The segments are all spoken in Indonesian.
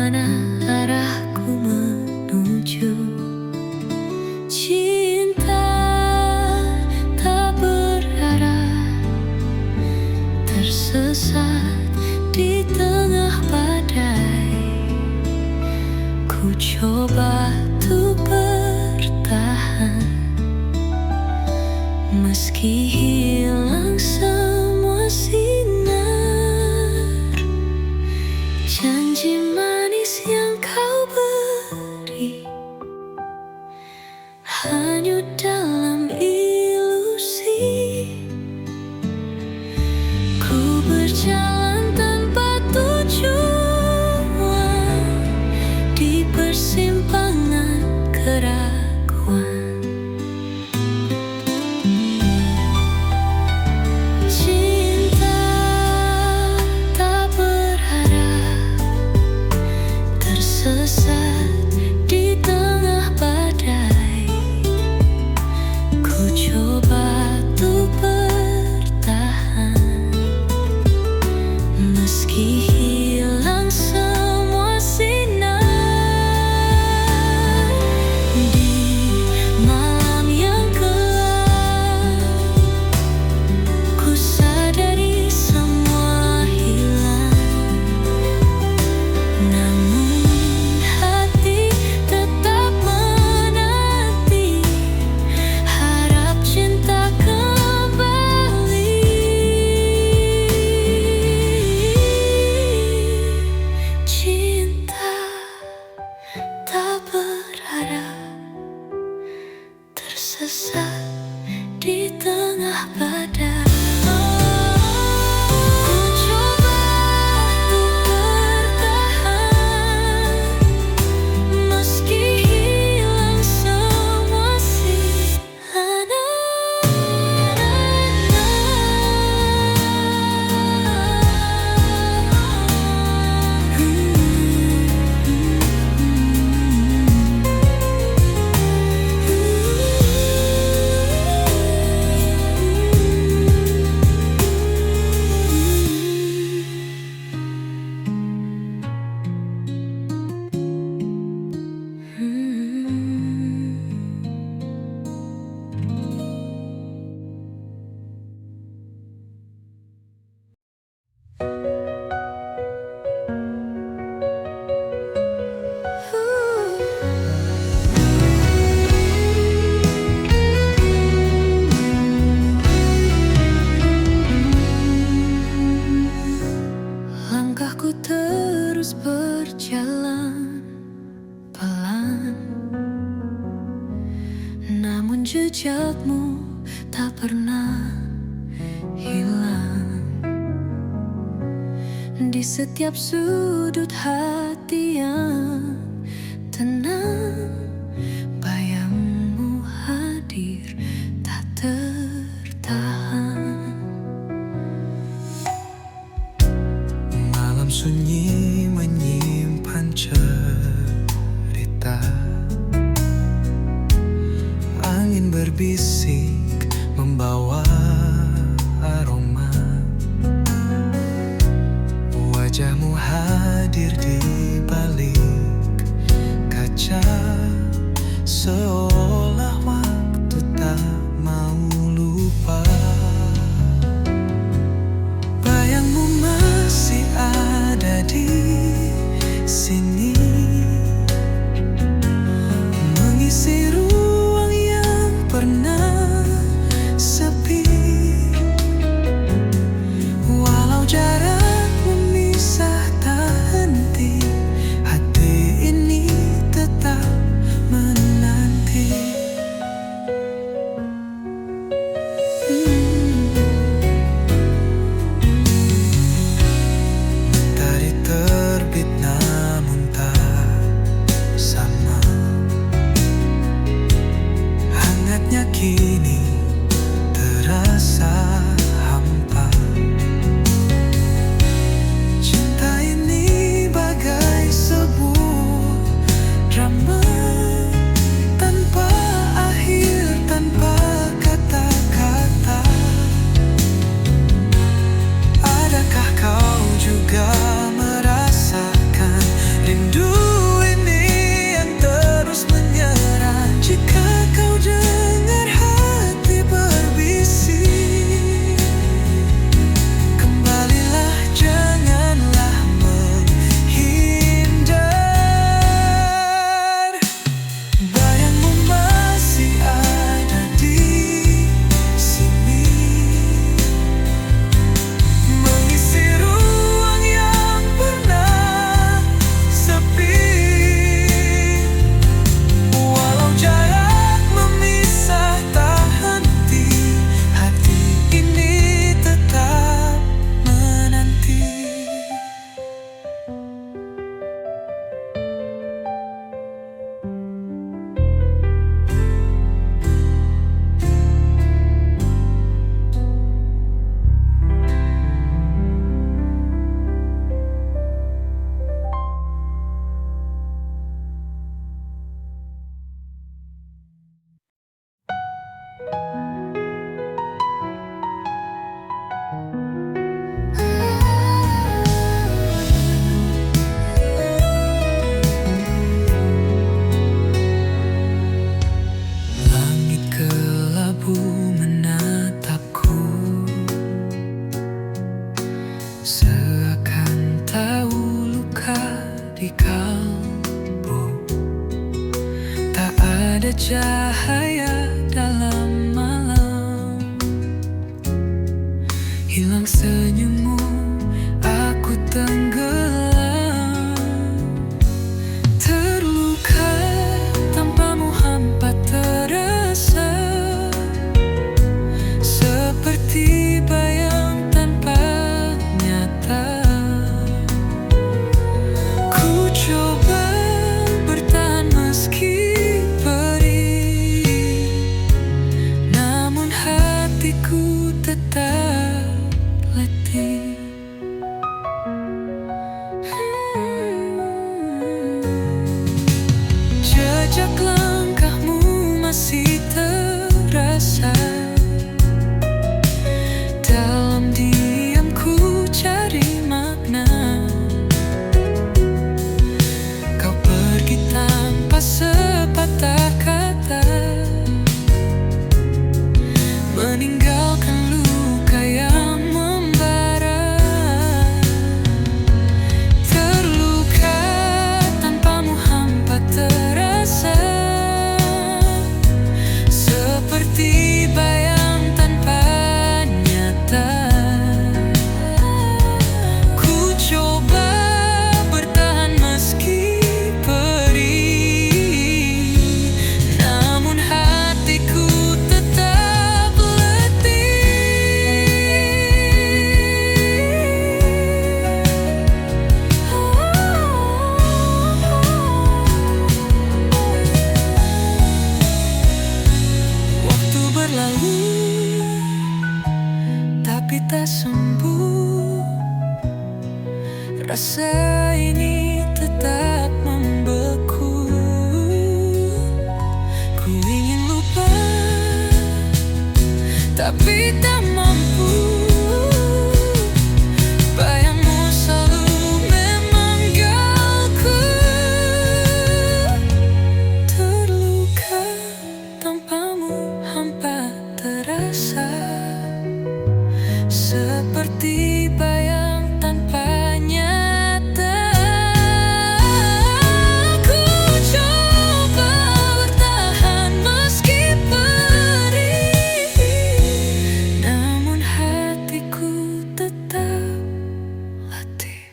kemana arahku menuju. Cinta tak berarah, tersesat di tengah badai. Ku coba untuk bertahan, meski hilang semua sinar. Janji manis yang kau beri hanyut dalam ilusi. Ku berjalan tanpa tujuan di persimpangan keraguan. Cinta tak berarah, tersesat di tengah badai. Ku coba untuk bertahan, meski hilang semua sinar. Di malam yang gelap, ku sadari semua hilang. Namun hati tetap menanti, harap cinta kembali. Cinta tak berarah, tersesat di tengah badai. Ku coba untuk bertahan, meski hilang semua sinar. Langkahku terus berjalan pelan, namun jejakmu tak pernah hilang. Di setiap sudut hati yang tenang, bayangmu hadir tak tertahan. Malam sunyi menyimpan cerita, angin berbisik membawa aroma. Wajahmu hadir di balik kaca, seolah waktu tak mau lupa. Bayangmu masih ada di sini, mengisi ruang yang pernah sepi. Walau jarak memisah tak henti, hati ini tetap menanti. di kalbu. Tak ada cahaya dalam malam. Hilang senyummu, aku tenggelam. Terluka tanpamu hampa terasa, seperti bayang tanpa nyata. Ku coba bertahan meski perih, namun hatiku tetap letih. Jejak langkahmu masih terasa. Dalam diamku cari makna. Kau pergi tanpa sepatah kata, meninggalkan luka yang membara. Terluka tanpamu hampa terasa, seperti bayang tanpa nyata. Ku coba bertahan meski perih, namun hatiku tetap letih. Waktu berlalu, tapi tak sembuh. Rasa ini tetap membeku. Ku ingin lupa, tapi tak mampu. Bayangmu selalu memanggilku. Terluka tanpamu hampa terasa, seperti bayang tanpa nyata. Ku coba bertahan meski perih, namun hatiku tetap letih.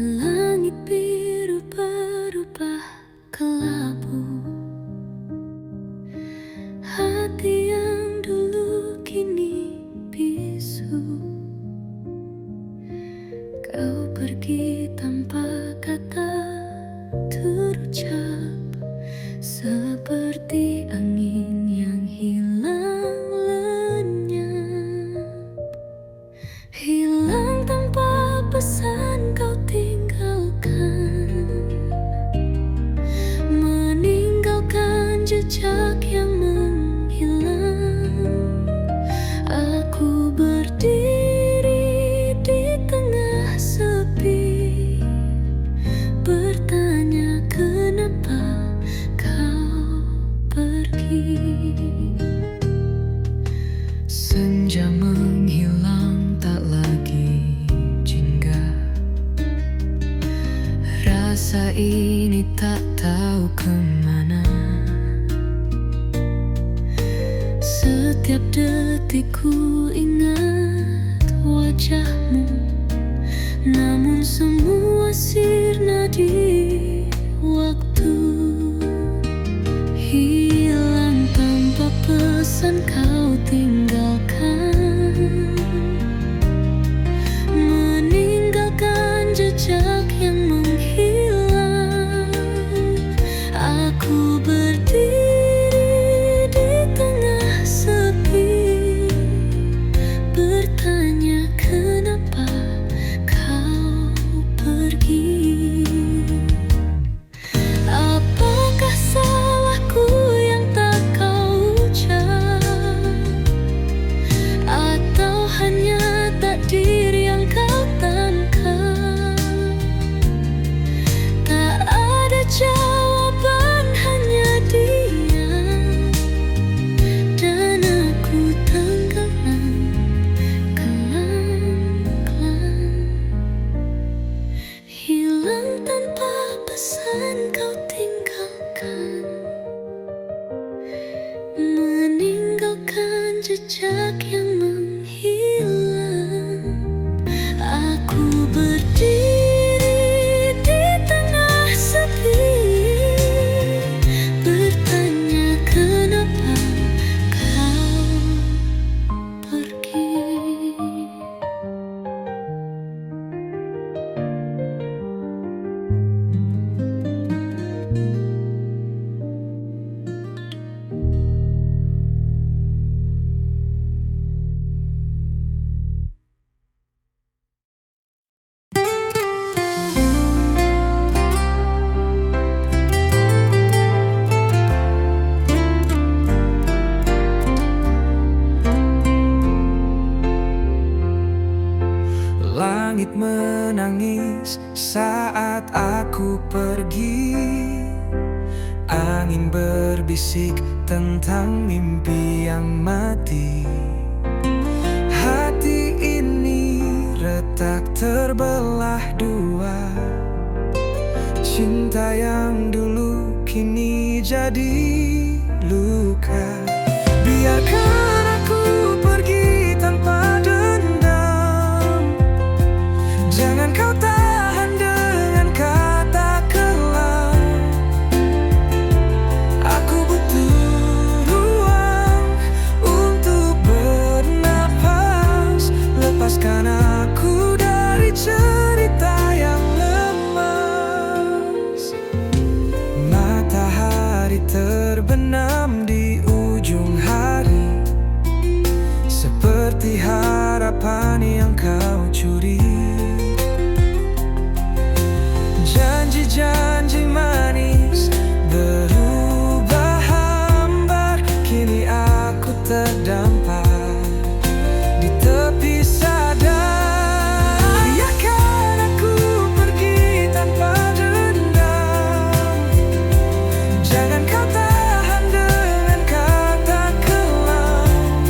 Langit biru berubah kelabu. Hati yang dulu kini bisu. Kau pergi tanpa kata terucap, seperti angin yang hilang lenyap. Hilang tanpa pesan kau tinggalkan, meninggalkan jejak yang menghilang. Aku berdiri di tengah sepi, bertanya kenapa kau pergi. Senja menghilang tak lagi jingga. Rasa ini tak tahu kemana. Setiap detik ku ingat wajahmu, namun semua sirna di waktu. Hilang tanpa pesan kau tinggalkan, meninggalkan jejak yang menghilang. Aku berdiri di tengah sepi, bertanya kenapa kau pergi. akan kau tinggalkan, meninggalkan jejak yang menghilang. Aku berdiri di tengah sepi, bertanya kenapa kau pergi. Langit menangis saat aku pergi. Angin berbisik tentang mimpi yang mati. Hati ini retak terbelah dua. Cinta yang dulu kini jadi luka. Biarkan aku pergi tanpa dendam. Jangan kau tahan dengan kata kelam. Aku butuh ruang untuk bernapas. Lepaskan aku dari cerita yang lemas. Matahari terbenam di ujung hari, seperti harapan yang kau curi. Janji manis berubah hambar. Kini aku terdampar di tepi sadar. Biarkan aku pergi tanpa dendam. Jangan kau tahan dengan kata kelam.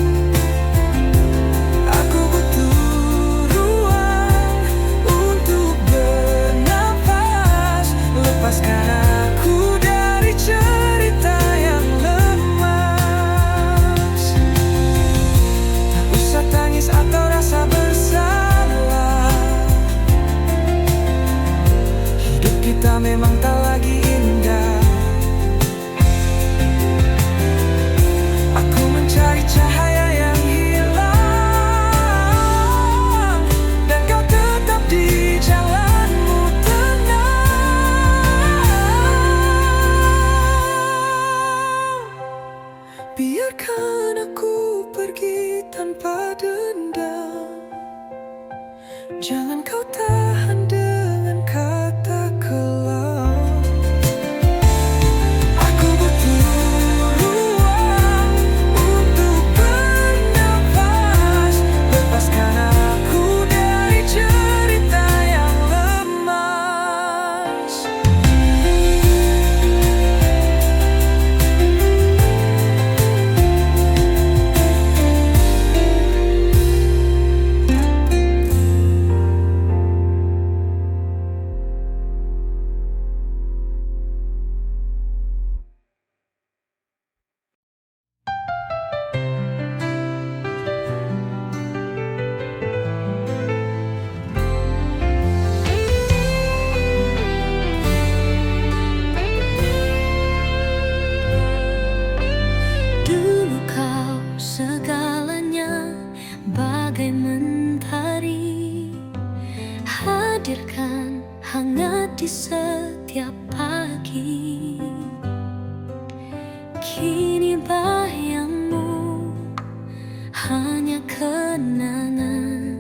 Aku butuh ruang untuk bernafas. Lepaskan aku dari cerita yang lemas. Tak usah tangis atau rasa bersalah. Hidup kita memang tak lagi indah. Aku mencari cahaya yang hilang, dan kau tetap di jalanmu tenang. Biarkan aku pergi tanpa dendam. Jangan kau tahan dengan kata kelam. Aku butuh ruang untuk bernafas. Lepaskan aku dari cerita yang lemas. Dulu kau segalanya, bagai mentari, hadirkan hangat di setiap pagi. Kini bayangmu hanya kenangan,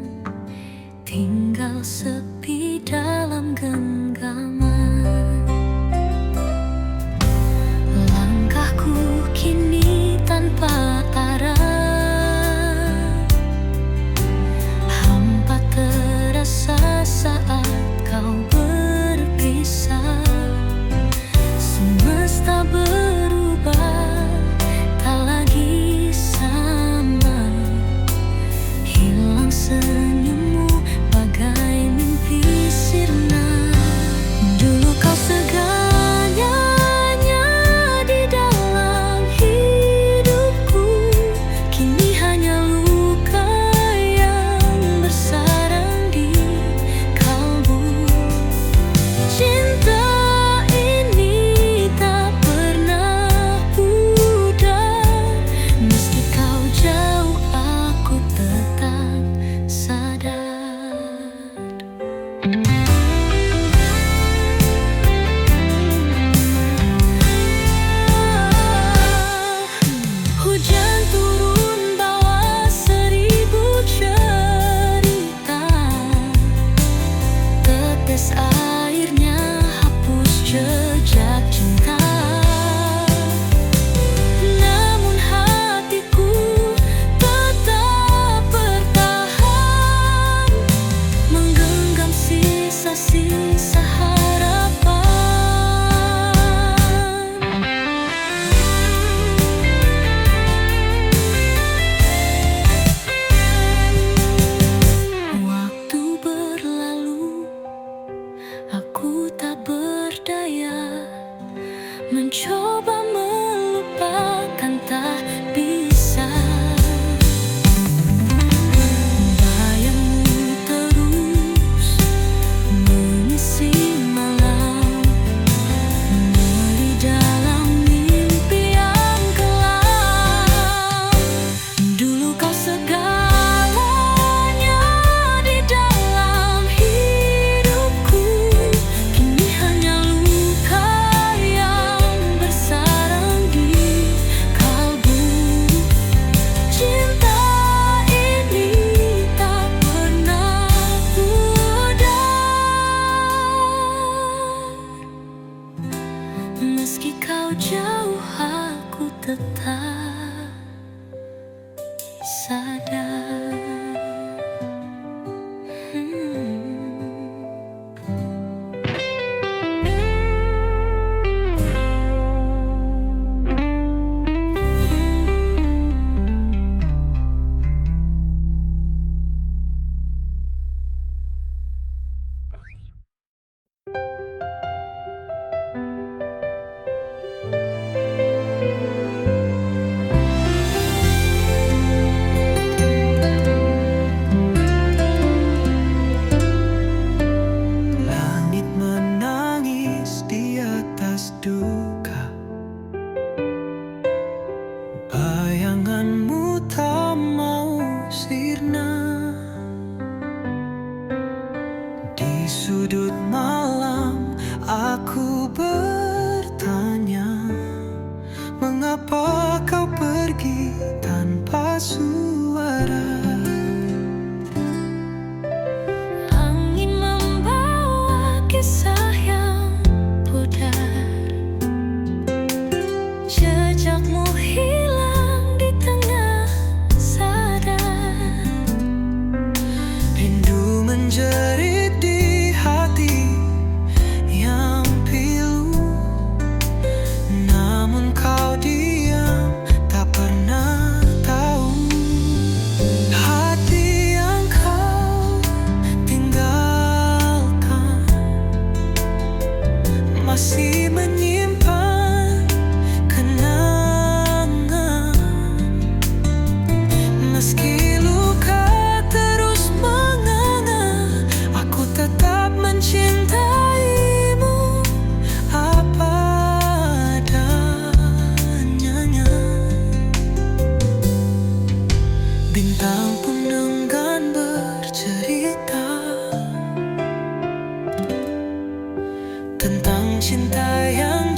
tinggal sepi dalam genggaman. Langkahku kini tanpa arah, hampa terasa saat kau berpisah. Semesta berubah, tak lagi sama. Hilang senyummu bagai mimpi mencoba melupakan tak bisa. Bayangmu terus mengisi malam, meli dalam mimpi yang kelam. Dulu kau segalanya di dalam hidupku, kini hanya luka yang bersarang di kalbu. Cinta ini tak pernah pudar. Meski kau jauh, aku tetap sadar. Langit menangis di atas duka, bayanganmu tak mau sirna. Di sudut malam aku bertanya, mengapa kau pergi tanpa suara? Angin membawa kisah yang pudar, jejakmu hilang di tengah sadar. Rindu menjerit di hati yang pilu, namun kau diam, tak pernah tahu. Hati yang kau tinggalkan masih menyimpan kenangan. Meski luka terus menganga, aku tetap mencintaimu apa adanya. Bintang pun enggan bercerita tentang cinta yang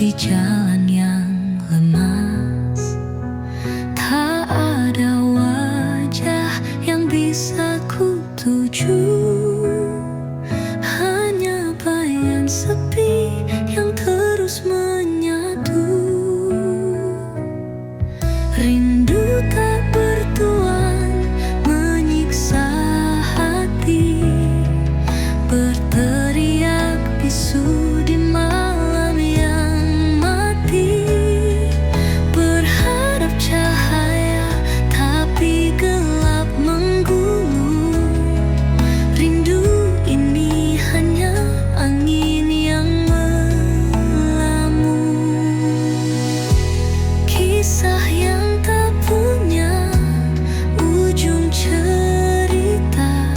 di jalan yang lemas. Tak ada wajah yang bisa ku tuju, hanya bayang sepi yang terus menyatu. Rindu tak bertuan menyiksa hati, berteriak bisu di malam yang mati. Berharap cahaya tapi gelap menggulung. Rindu ini hanya angin yang melamun. Kisah yang tak punya ujung cerita,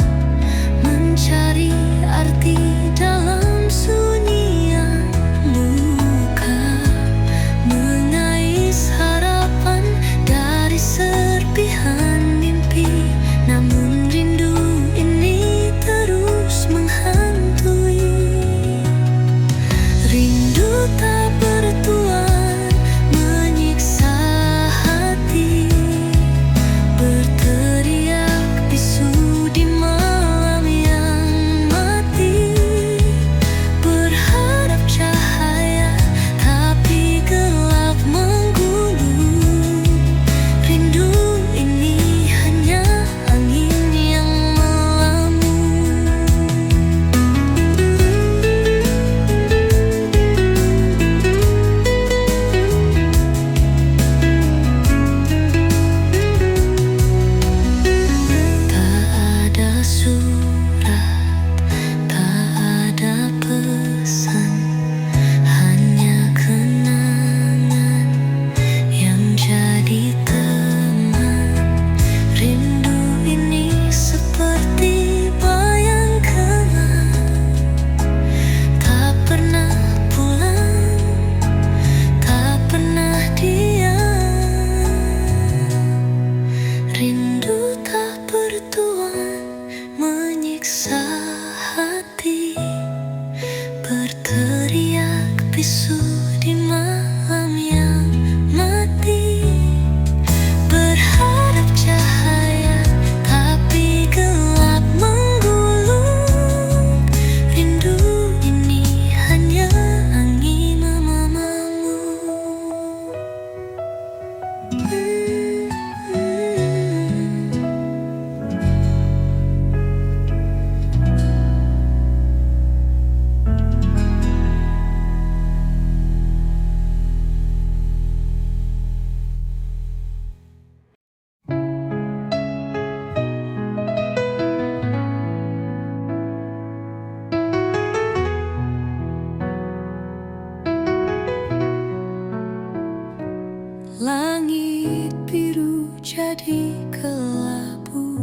mencari arti dalam sunyian luka, mengais harapan dari serpihan mimpi. Namun rindu ini terus menghantui. Rindu tak bertuan menyiksa hati, berteriak bisu di malam yang mati. Berharap cahaya tapi gelap menggulung. Rindu ini hanya angin yang melamun. Tak ada surat, tak ada pesan, hanya kenangan yang jadi teman. Rindu ini seperti bayang gelap, tak pernah pulang, tak pernah diam. Rindu tak bertuan menyiksa hati, berteriak bisu di malam yang mati. Berharap cahaya tapi gelap menggulung. Rindu ini hanya angin memamu. Langit biru jadi kelabu,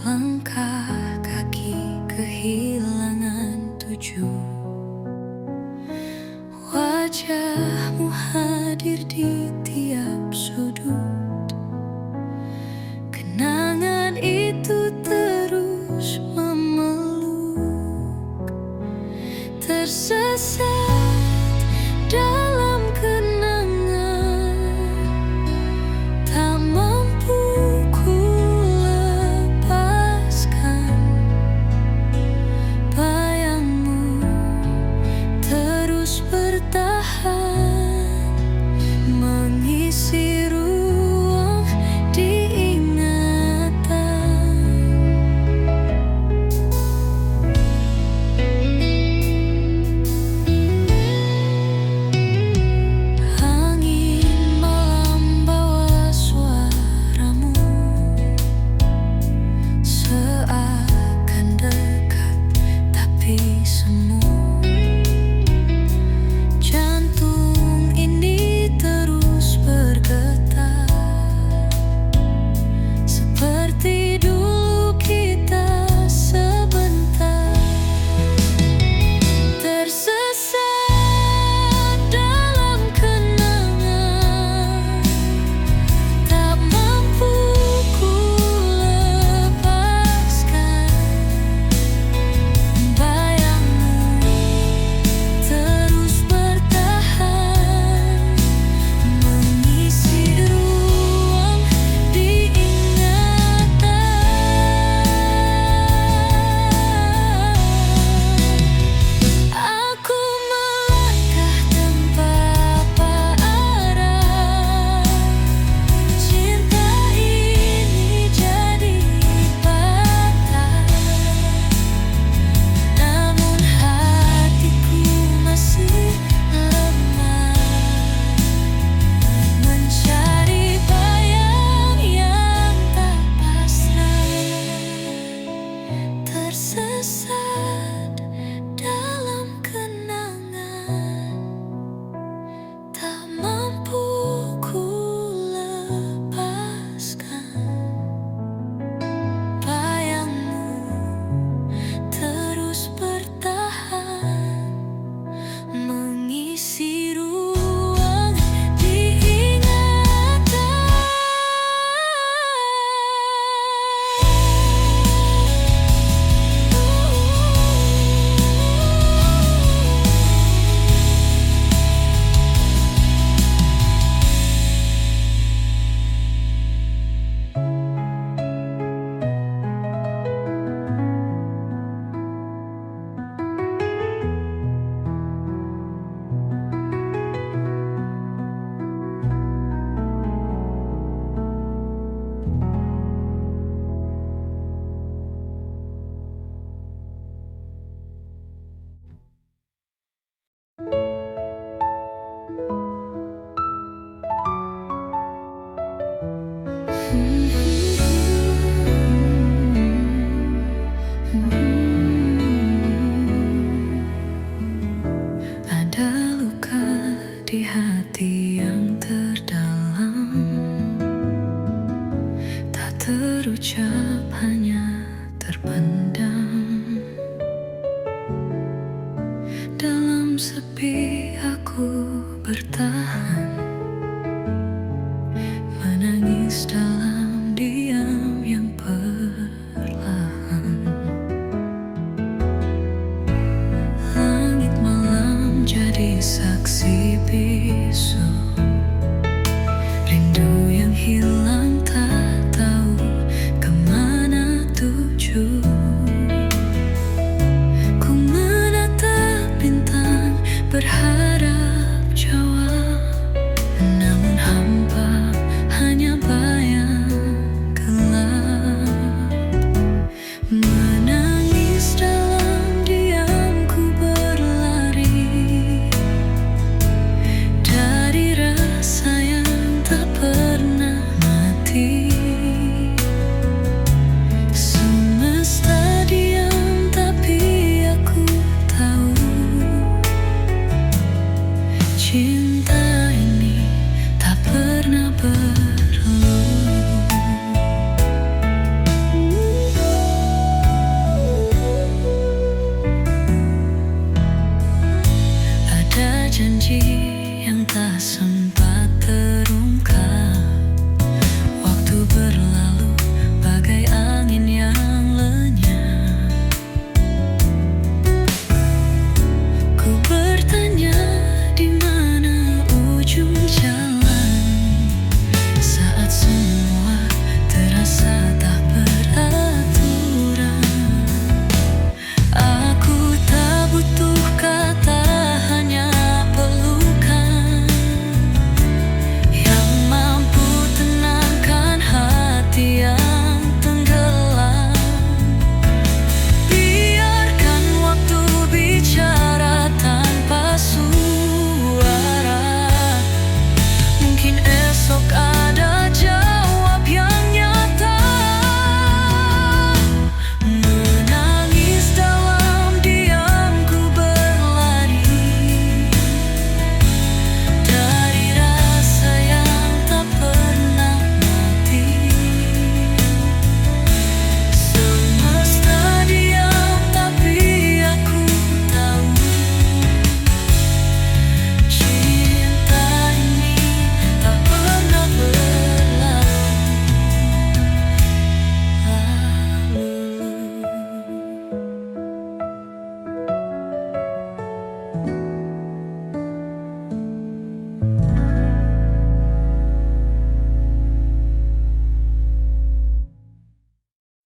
langkah kaki kehilangan tujuh. Wajahmu hadir di tiap sudut, kenangan itu terus memeluk. Tersesat dalam kenangan, ucap hanya terpendam. Dalam sepi aku bertahan, menangis dalam diam yang perlahan. Langit malam jadi saksi bisu, rindu yang hilang